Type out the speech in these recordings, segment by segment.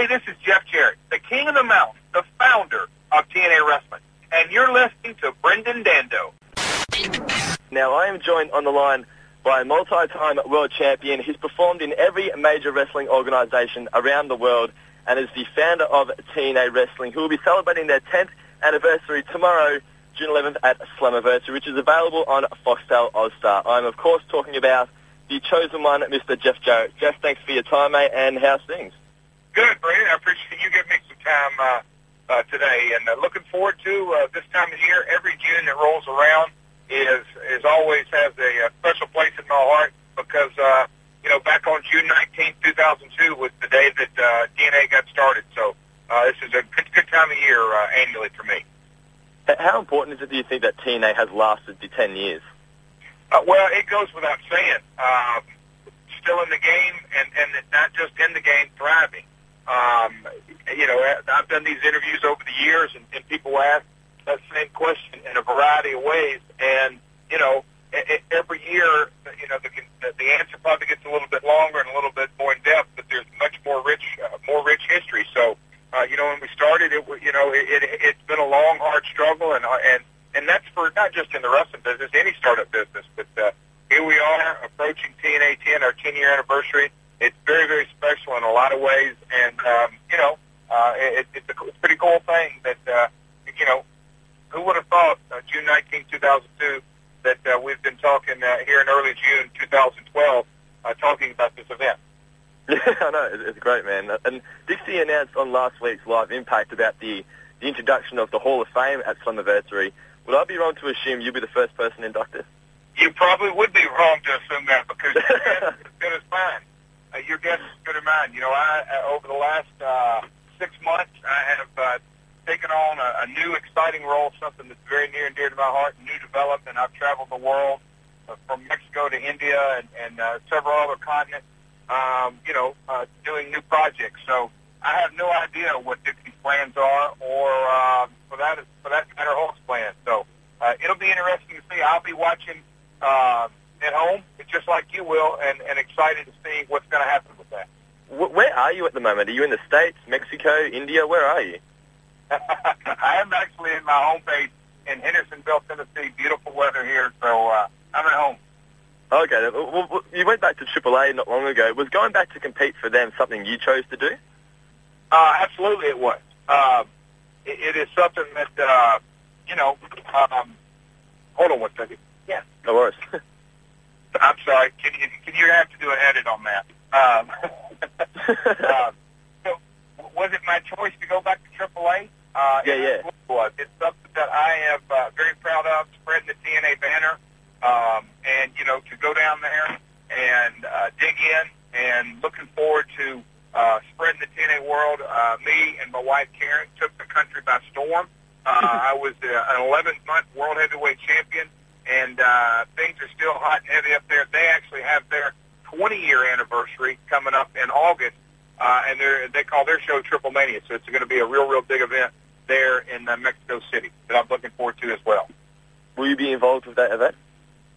this is Jeff Jarrett, the king of the mountain, the founder of TNA Wrestling, and you're listening to Brendan Dando. Now, I am joined on the line by a multi-time world champion. He's performed in every major wrestling organization around the world and is the founder of TNA Wrestling, who will be celebrating their 10th anniversary tomorrow, June 11th at Slammiversary, which is available on Foxtel All-Star. I'm, of course, talking about the chosen one, Mr. Jeff Jarrett. Jeff, thanks for your time, mate, and how's things? Good, Brandon. I appreciate you giving me some time today, and looking forward to this time of year. Every June that rolls around is always has a special place in my heart because, back on June 19th, 2002 was the day that TNA got started. So this is a good time of year annually for me. How important is it, do you think, that TNA has lasted the 10 years? Well, it goes without saying. Still in the game, and not just in the game, thriving. I've done these interviews over the years, and people ask that same question in a variety of ways. And, every year, the answer probably gets a little bit longer and a little bit more in depth, but there's much more rich history. So, when we started, it's been a long, hard struggle, and that's for not just in the wrestling business, any startup business. But here we are approaching TNA 10, our 10-year anniversary. It's very, very special in a lot of ways, and it's a pretty cool thing that who would have thought June 19, 2002 that we've been talking here in early June 2012 talking about this event. Yeah, I know. It's great, man. And Dixie announced on last week's Live Impact about the introduction of the Hall of Fame at Slammiversary. Would I be wrong to assume you'll be the first person inducted? You probably would be wrong to assume that because your guess is as good as mine. Your guess is as good as mine. Over the last 6 months, I have taken on a new, exciting role, something that's very near and dear to my heart, new development. I've traveled the world from Mexico to India and several other continents, doing new projects. So I have no idea what Dixie's plans are or, for that matter, Hulk's plans. So it'll be interesting to see. I'll be watching at home, just like you will, and excited to see what's going to happen with that. Where are you at the moment? Are you in the States, Mexico, India? Where are you? I am actually in my home base in Hendersonville, Tennessee. Beautiful weather here, so I'm at home. Okay. Well, you went back to AAA not long ago. Was going back to compete for them something you chose to do? Absolutely it was. It is something that, hold on one second. Yeah. No worries. I'm sorry. Can you have to do an edit on that? So was it my choice to go back to AAA? Yeah. It was. It's something that I am very proud of, spreading the TNA banner, and, to go down there and dig in and looking forward to spreading the TNA world. Me and my wife, Karen, took the country by storm. I was an 11-month world heavyweight champion, and things are still hot and heavy up there. They actually have their 20-year anniversary coming up in August, and they call their show Triple Mania, so it's going to be a real big event there in Mexico City that I'm looking forward to as well. Will you be involved with that event?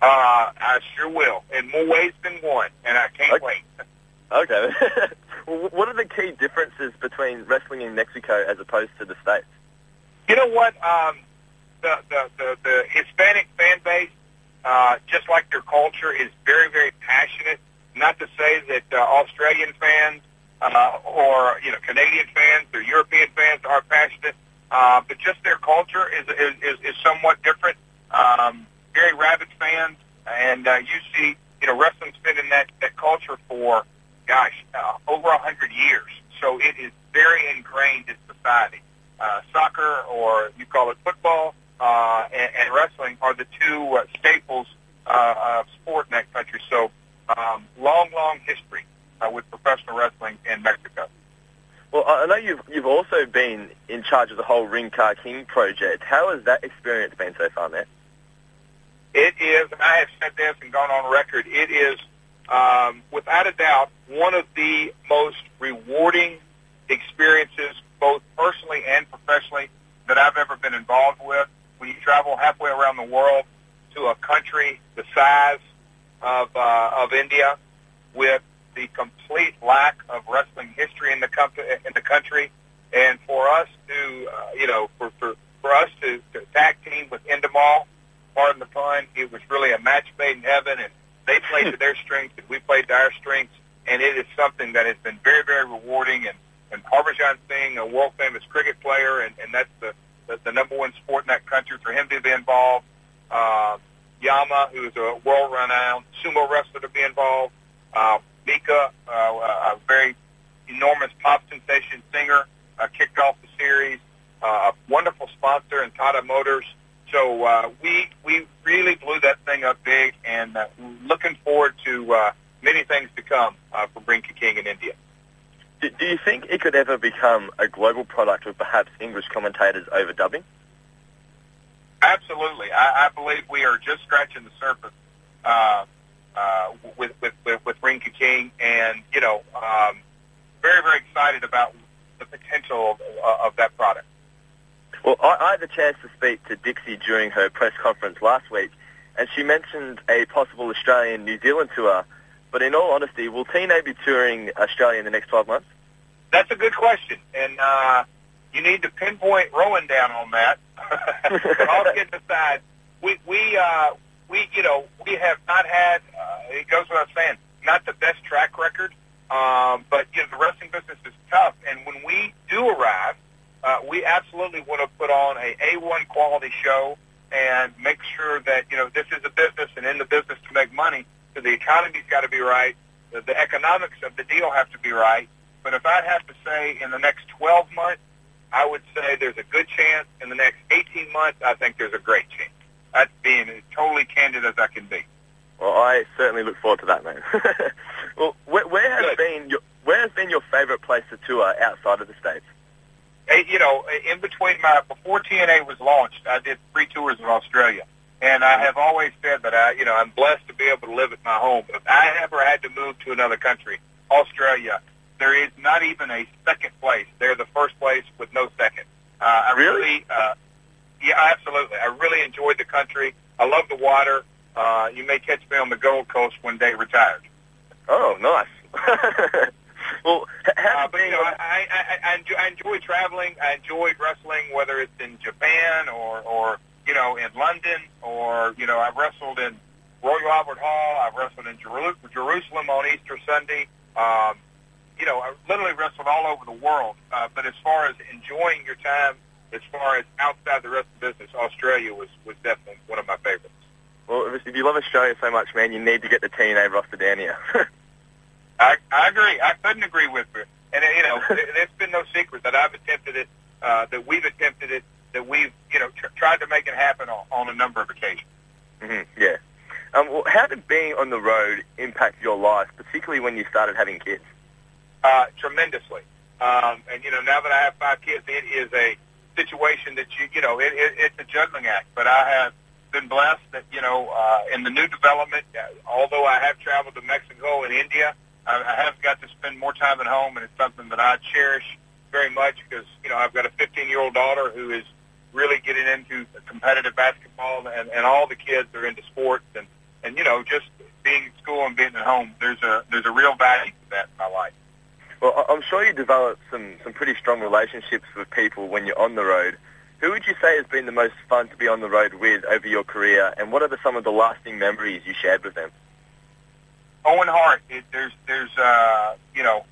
I sure will, in more ways than one, and I can't wait. Okay. What are the key differences between wrestling in Mexico as opposed to the States? You know what? The Hispanic fan base, just like their culture, is very, very passionate. Not to say that Australian fans or Canadian fans or European fans are passionate, but just their culture is somewhat different. Very rabid fans, and you see, wrestling's been in that culture for, over 100 years. So it is very ingrained in society. Soccer, or you call it football, and wrestling are the two staples of sport in that country. So long history with professional wrestling in Mexico. Well, I know you've also been in charge of the whole Ring Car King project. How has that experience been so far, man? It is, I have said this and gone on record, it is, without a doubt, one of the most rewarding experiences, both personally and professionally, that I've ever been involved with. When you travel halfway around the world to a country the size of India, with the complete lack of wrestling history in the country, and for us to, for us to tag team with Endemol, pardon the pun, it was really a match made in heaven, and they played to their strengths, and we played to our strengths, and it is something that has been very, very rewarding. And Harbhajan Singh, a world-famous cricket player, and that's the number one sport in that country, for him to be involved. Yama, who is a world-renowned sumo wrestler, to be involved. Mika, a very enormous pop sensation singer, kicked off the series. A wonderful sponsor in Tata Motors. So we really blew that thing up big, and looking forward to many things to come from Rinky King in India. Do you think it could ever become a global product with perhaps English commentators overdubbing? Absolutely. I believe we are just scratching the surface with Rinky King, and very, very excited about the potential of that product. Well, I had the chance to speak to Dixie during her press conference last week, and she mentioned a possible Australian-New Zealand tour. But in all honesty, will TNA be touring Australia in the next 12 months? That's a good question, and you need to pinpoint Rowan down on that. But all kidding aside, we have not had. It goes without saying, not the best track record, but the wrestling business is tough, and when we do arrive, we absolutely want to put on a A1 quality show and make sure that this is a business, and in the business to make money. So the economy's got to be right. The economics of the deal have to be right. But if I'd have to say in the next 12 months, I would say there's a good chance. In the next 18 months, I think there's a great chance. That's being as totally candid as I can be. Well, I certainly look forward to that, man. Well, where has been your favorite place to tour outside of the States? Hey, in between before TNA was launched, I did 3 tours of Australia. And I have always said that I'm blessed to be able to live at my home. But if I ever had to move to another country, Australia, there is not even a second place. They're the first place with no second. Really? Yeah, absolutely. I really enjoyed the country. I love the water. You may catch me on the Gold Coast one day retired. Oh, nice. Well, I enjoy traveling. I enjoyed wrestling, whether it's in Japan or in London, or I've wrestled in Royal Albert Hall. I've wrestled in Jerusalem on Easter Sunday. I literally wrestled all over the world. But as far as enjoying your time, as far as outside the rest of the business, Australia was definitely one of my favorites. Well, if you love Australia so much, man, you need to get the TNA roster down here. I agree. I couldn't agree with you. And there's been no secret that I've attempted it, that we've attempted it, that we've tried to make it happen on a number of occasions. Mm-hmm, yeah. Well, how did being on the road impact your life, particularly when you started having kids? Tremendously. And now that I have 5 kids, it is a situation that it's a juggling act. But I have been blessed that in the new development, although I have traveled to Mexico and India, I have got to spend more time at home, and it's something that I cherish very much because I've got a 15-year-old daughter who is really getting into competitive basketball, and all the kids are into sports, and just being at school and being at home, there's a real value to that in my life. Well, I'm sure you developed some pretty strong relationships with people when you're on the road. Who would you say has been the most fun to be on the road with over your career, and what are some of the lasting memories you shared with them? Owen Hart.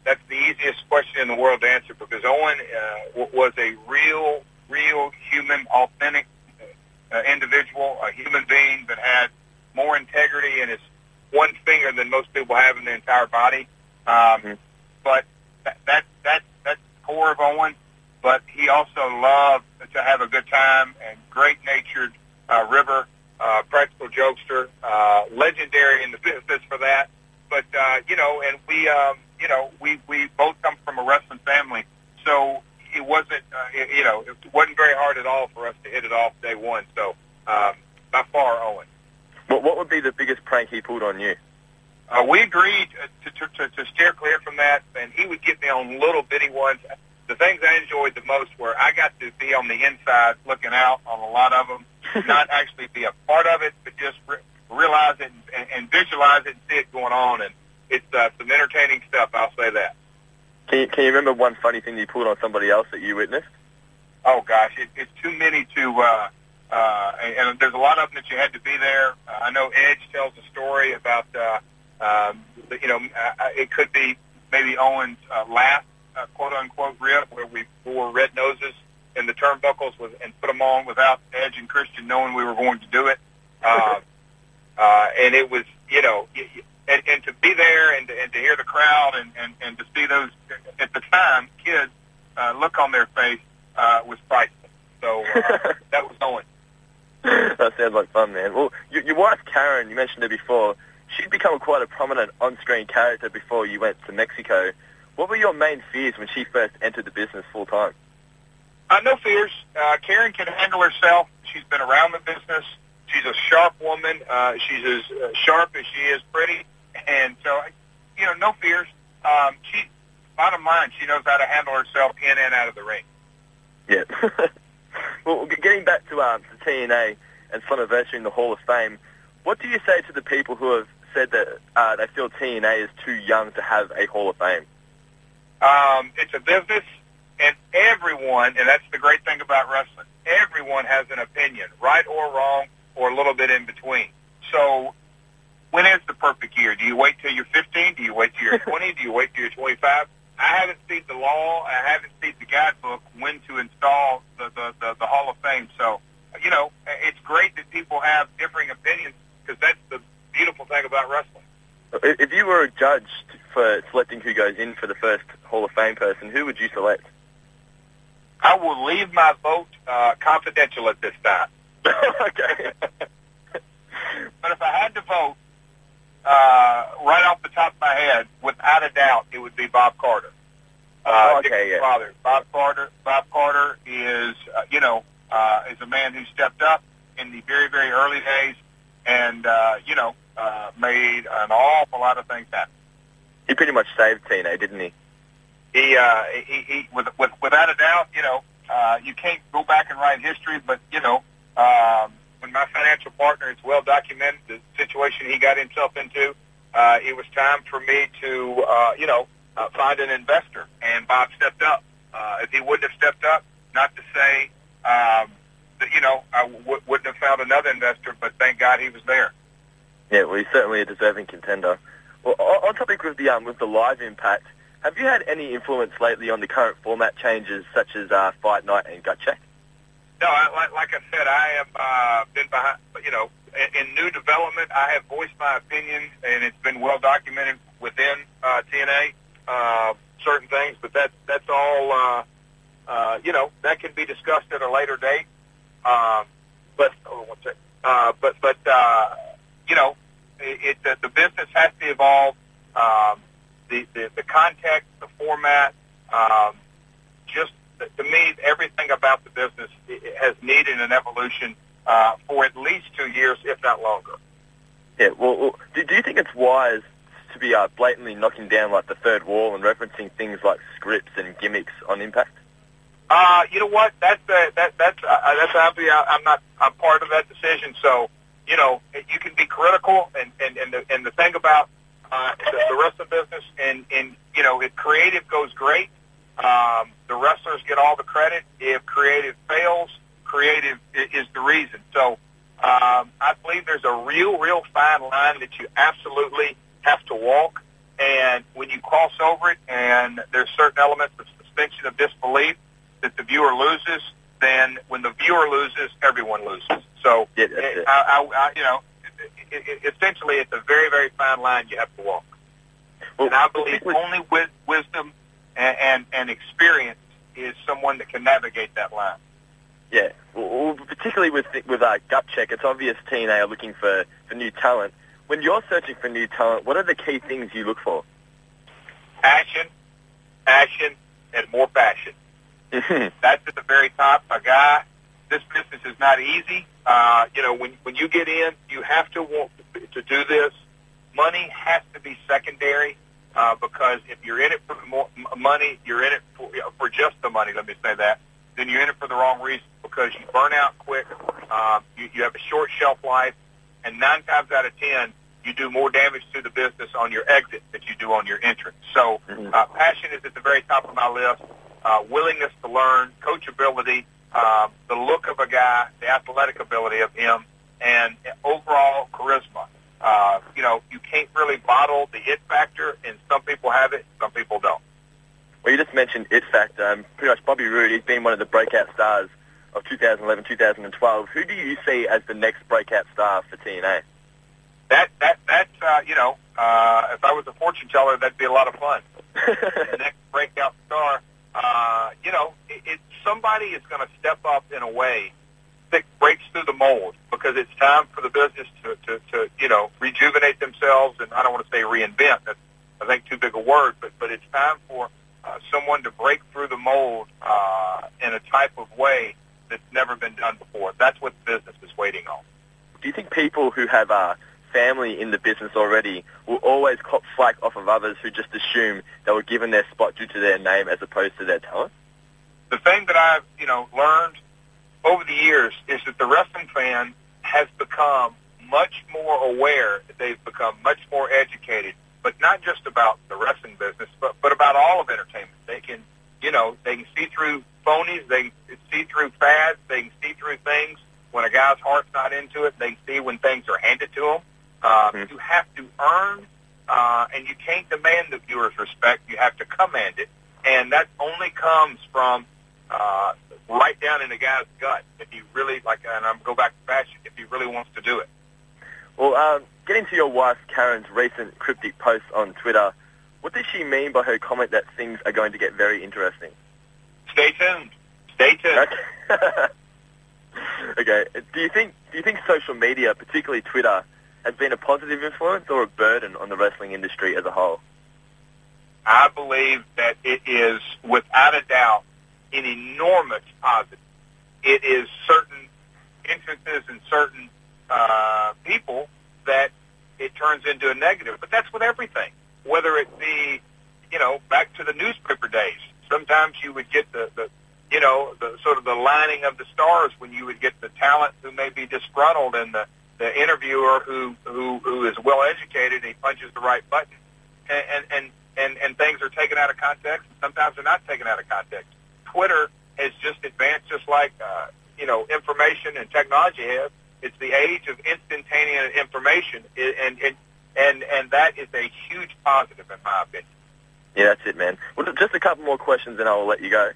That's the easiest question in the world to answer because Owen was a real human, authentic individual, a human being that had more integrity in his one finger than most people have in their entire body. But that's the core of Owen. But he also loved to have a good time, and great-natured River, practical jokester, legendary in the business for that. But and we both come from a wrestling family, so it wasn't it wasn't very hard at all for us to hit it off day one. So by far, Owen. What would be the biggest prank he pulled on you? We agreed to steer clear from that, and he would get me on little bitty ones. The things I enjoyed the most were I got to be on the inside looking out on a lot of them, not actually be a part of it, but just realize it and visualize it and see it going on. And it's some entertaining stuff. I'll say that. Can you remember one funny thing you pulled on somebody else that you witnessed? Oh gosh, it's too many to. And there's a lot of them that you had to be there. I know Edge tells a story about, it could be maybe Owen's last quote-unquote rip where we wore red noses in the turnbuckles and put them on without Edge and Christian knowing we were going to do it. And it was, and to be there and to hear the crowd and to see those, at the time, kids look on their face was priceless. So that was Owen. That sounds like fun, man. Well, your wife, Karen, you mentioned her before. She'd become quite a prominent on-screen character before you went to Mexico. What were your main fears when she first entered the business full-time? No fears. Karen can handle herself. She's been around the business. She's a sharp woman. She's as sharp as she is pretty. And so, no fears. Bottom line, she knows how to handle herself in and out of the ring. Yeah. Well, getting back to TNA and Slammiversary in the Hall of Fame, what do you say to the people who have said that they feel TNA is too young to have a Hall of Fame? It's a business, and everyone, and that's the great thing about wrestling, everyone has an opinion, right or wrong, or a little bit in between. So when is the perfect year? Do you wait till you're 15? Do you wait till you're 20? Do you wait till you're 25? I haven't seen the law. I haven't seen the guidebook when to install the Hall of Fame. So, it's great that people have differing opinions because that's the beautiful thing about wrestling. If you were a judge for selecting who goes in for the first Hall of Fame person, who would you select? I will leave my vote confidential at this time. Okay. But if I had to vote, right off the top of my head, without a doubt, it would be Bob Carter. Okay, yeah. Father. Bob Carter is, is a man who stepped up in the very, very early days and, made an awful lot of things happen. He pretty much saved TNA, didn't he? He without a doubt, you can't go back and write history, but, when my financial partner is well documented, the situation he got himself into, it was time for me to, find an investor, and Bob stepped up. If he wouldn't have stepped up, not to say that, I wouldn't have found another investor, but thank God he was there. Yeah, well, he's certainly a deserving contender. Well, on topic with the live impact, have you had any influence lately on the current format changes, such as Fight Night and Gut Check? No, like I said, I have been behind, in new development, I have voiced my opinion, and it's been well documented within TNA, certain things, but that's all, that can be discussed at a later date. The business has to evolve. The context, the format, to me, everything about the business has needed an evolution for at least 2 years, if not longer. Yeah, well, do you think it's wise to be blatantly knocking down like the third wall and referencing things like scripts and gimmicks on Impact? You know what? That's obviously I'm part of that decision. So you can be critical, and the thing about the wrestling business, and if creative goes great, the wrestlers get all the credit. If creative fails, creative is the reason. So I believe there's a real fine line that you absolutely have to walk. And when you cross over it, and there's certain elements of suspension of disbelief that the viewer loses, then when the viewer loses, everyone loses. So yeah, essentially, it's a very, very fine line you have to walk. Well, and I believe only with wisdom and experience is someone that can navigate that line. Yeah, well, particularly with Gut Check, it's obvious TNA are looking for new talent. When you're searching for new talent, what are the key things you look for? Action, and more passion. That's at the very top. This business is not easy. When you get in, you have to want to do this. Money has to be secondary because if you're in it for more money, you're in it for just the money. Let me say that. Then you're in it for the wrong reason because you burn out quick. You have a short shelf life, and 9 times out of 10, you do more damage to the business on your exit than you do on your entrance. So passion is at the very top of my list. Willingness to learn, coachability, the look of a guy, the athletic ability of him, and overall charisma. You can't really bottle the it factor, and some people have it, some people don't. Well, you just mentioned it factor. Pretty much Bobby Roode, he's been one of the breakout stars of 2011, 2012. Who do you see as the next breakout star for TNA? That's if I was a fortune teller, that'd be a lot of fun. The next breakout star, somebody is going to step up in a way that breaks through the mold, because it's time for the business to rejuvenate themselves, and I don't want to say reinvent. That's, I think, too big a word, but it's time for someone to break through the mold in a type of way that's never been done before. That's what the business is waiting on. Do you think people who have family in the business already will always cop flack off of others who just assume they were given their spot due to their name as opposed to their talent? The thing that I've learned over the years is that the wrestling fan has become much more aware. They've become much more educated, but not just about the wrestling business, but about all of entertainment. They can see through phonies, they can see through fads, they can see through things when a guy's heart's not into it. They can see when things are handed to them. You have to earn, and you can't demand the viewer's respect. You have to command it, and that only comes from right down in the guy's gut. If he really and I'm go back to fashion, if he really wants to do it. Well, getting to your wife Karen's recent cryptic post on Twitter, what does she mean by her comment that things are going to get very interesting? Stay tuned. Stay tuned. Okay. Do you think social media, particularly Twitter, has been a positive influence or a burden on the wrestling industry as a whole? I believe that it is, without a doubt, an enormous positive. It is certain instances and certain people that it turns into a negative. But that's with everything. Whether it be, back to the newspaper days, sometimes you would get the sort of the lining of the stars when you would get the talent who may be disgruntled and the interviewer who is well educated and he punches the right button, and things are taken out of context, and sometimes they're not taken out of context. Twitter has just advanced, just like information and technology has. It's the age of instantaneous information, and that is a huge positive in my opinion. Yeah, that's it, man. Well, just a couple more questions, and I will let you go.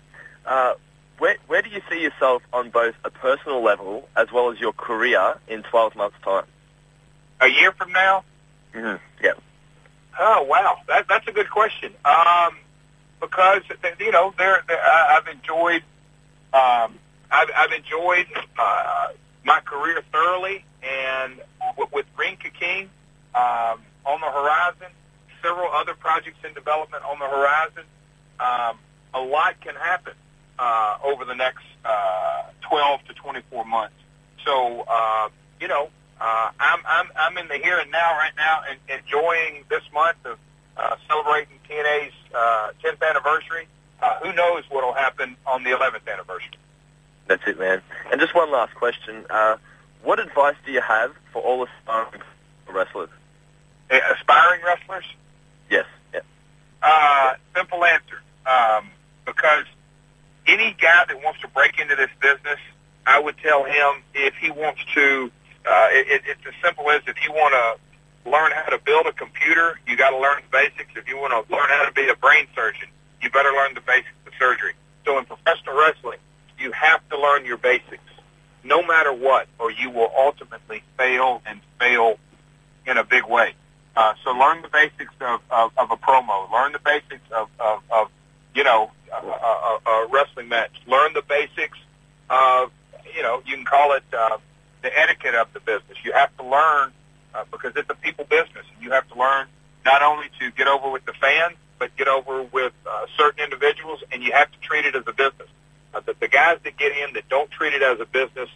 Where do you see yourself on both a personal level as well as your career in 12 months' time? A year from now? Mm-hmm. Yeah. Oh, wow. That's a good question. Because I've enjoyed my career thoroughly, and with Ring King on the horizon, several other projects in development on the horizon, a lot can happen over the next 12 to 24 months. So, I'm in the here and now right now, and enjoying this month of celebrating TNA's 10th anniversary. Who knows what will happen on the 11th anniversary? That's it, man. And just one last question. What advice do you have for all aspiring wrestlers? Aspiring wrestlers? Yes. Yeah. Simple answer. Because any guy that wants to break into this business, I would tell him if he wants to, it's as simple as if you want to learn how to build a computer, you got to learn the basics. If you want to learn how to be a brain surgeon, you better learn the basics of surgery. So in professional wrestling, you have to learn your basics, no matter what, or you will ultimately fail and fail in a big way. So learn the basics of a promo. Learn the basics of a wrestling match. Learn the basics of, you can call it the etiquette of the business. You have to learn because it's a people business. And you have to learn not only to get over with the fans, but get over with certain individuals, and you have to treat it as a business. The guys that get in that don't treat it as a business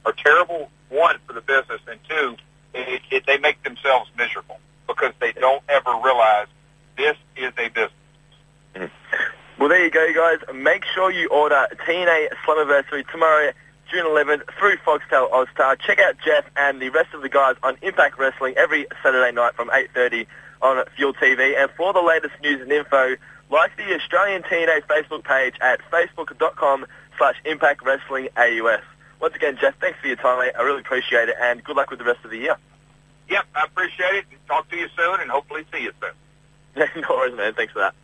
are terrible, one, for the business, and two, they make themselves miserable because they don't ever realize this is a business. Mm. Well, there you go, guys. Make sure you order TNA Slammiversary tomorrow, June 11th through Foxtel All-Star. Check out Jeff and the rest of the guys on Impact Wrestling every Saturday night from 8:30 on Fuel TV. And for the latest news and info, like the Australian TNA Facebook page at facebook.com/Impact Wrestling AUS. Once again, Jeff, thanks for your time, mate. I really appreciate it, and good luck with the rest of the year. Yep, I appreciate it. Talk to you soon, and hopefully see you soon. No worries, man. Thanks for that.